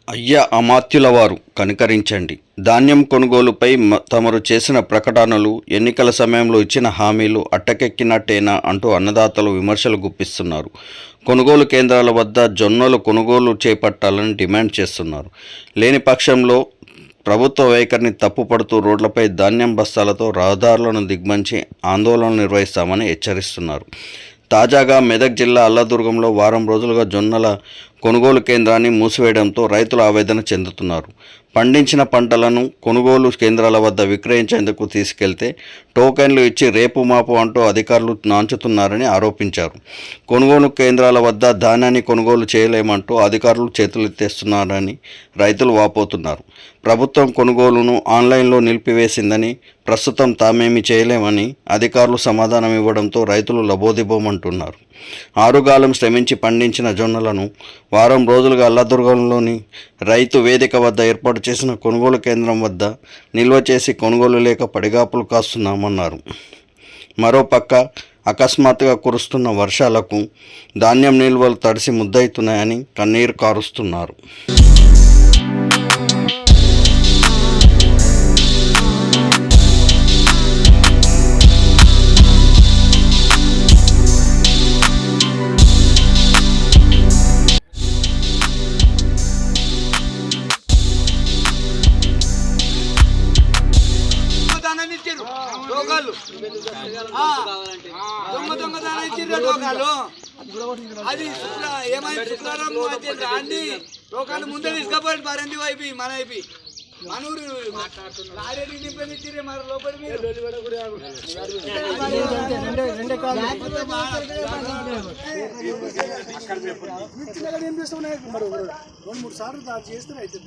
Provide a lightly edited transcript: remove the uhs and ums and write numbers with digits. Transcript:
అయ్యా అమాత్యుల వారు కనికరించండి. ధాన్యం కొనుగోలుపై తమరు చేసిన ప్రకటనలు, ఎన్నికల సమయంలో ఇచ్చిన హామీలు అట్టకెక్కినట్టేనా అంటూ అన్నదాతలు విమర్శలు గుప్పిస్తున్నారు. కొనుగోలు కేంద్రాల వద్ద జొన్నలు కొనుగోలు చేపట్టాలని డిమాండ్ చేస్తున్నారు. లేని పక్షంలో ప్రభుత్వ వైఖరిని తప్పుపడుతూ రోడ్లపై ధాన్యం బస్తాలతో రహదారులను దిగ్బంచి ఆందోళన నిర్వహిస్తామని హెచ్చరిస్తున్నారు. తాజాగా మెదక్ జిల్లా అల్లదుర్గంలో వారం రోజులుగా జొన్నల కొనుగోలు కేంద్రాన్ని మూసివేయడంతో రైతులు ఆవేదన చెందుతున్నారు. పండించిన పంటలను కొనుగోలు కేంద్రాల వద్ద విక్రయించేందుకు తీసుకెళ్తే టోకెన్లు ఇచ్చి రేపు మాపు అంటూ అధికారులు నాంచుతున్నారని ఆరోపించారు. కొనుగోలు కేంద్రాల వద్ద ధాన్యాన్ని కొనుగోలు చేయలేమంటూ అధికారులు చేతులెత్తేస్తున్నారని రైతులు వాపోతున్నారు. ప్రభుత్వం కొనుగోలును ఆన్లైన్లో నిలిపివేసిందని, ప్రస్తుతం తామేమీ చేయలేమని అధికారులు సమాధానం ఇవ్వడంతో రైతులు లబోదిబోమంటున్నారు. ఆరుగాలం శ్రమించి పండించిన జొన్నలను వారం రోజులుగా అల్లదుర్గంలోని రైతు వేదిక వద్ద ఏర్పాటు చేసిన కొనుగోలు కేంద్రం వద్ద నిల్వ చేసి కొనుగోలు లేక పడిగాపులు కాస్తున్నామన్నారు. మరోపక్క అకస్మాత్తుగా కురుస్తున్న వర్షాలకు ధాన్యం నిల్వలు తడిసి ముద్దవుతున్నాయని కన్నీరు కారుస్తున్నారు. దొంగతనం ఇచ్చిండ్రు టోకాలు. అది ఏమైంది శుక్రవారం రాండి టోకాలు ముందే తీసుకపోయింది మరంది వైపు మన వైపు మనూరు లారీ నింపని ఇచ్చిర్రే మరి లోపలి మీరు 2-3 సార్లు చేస్తే అయితే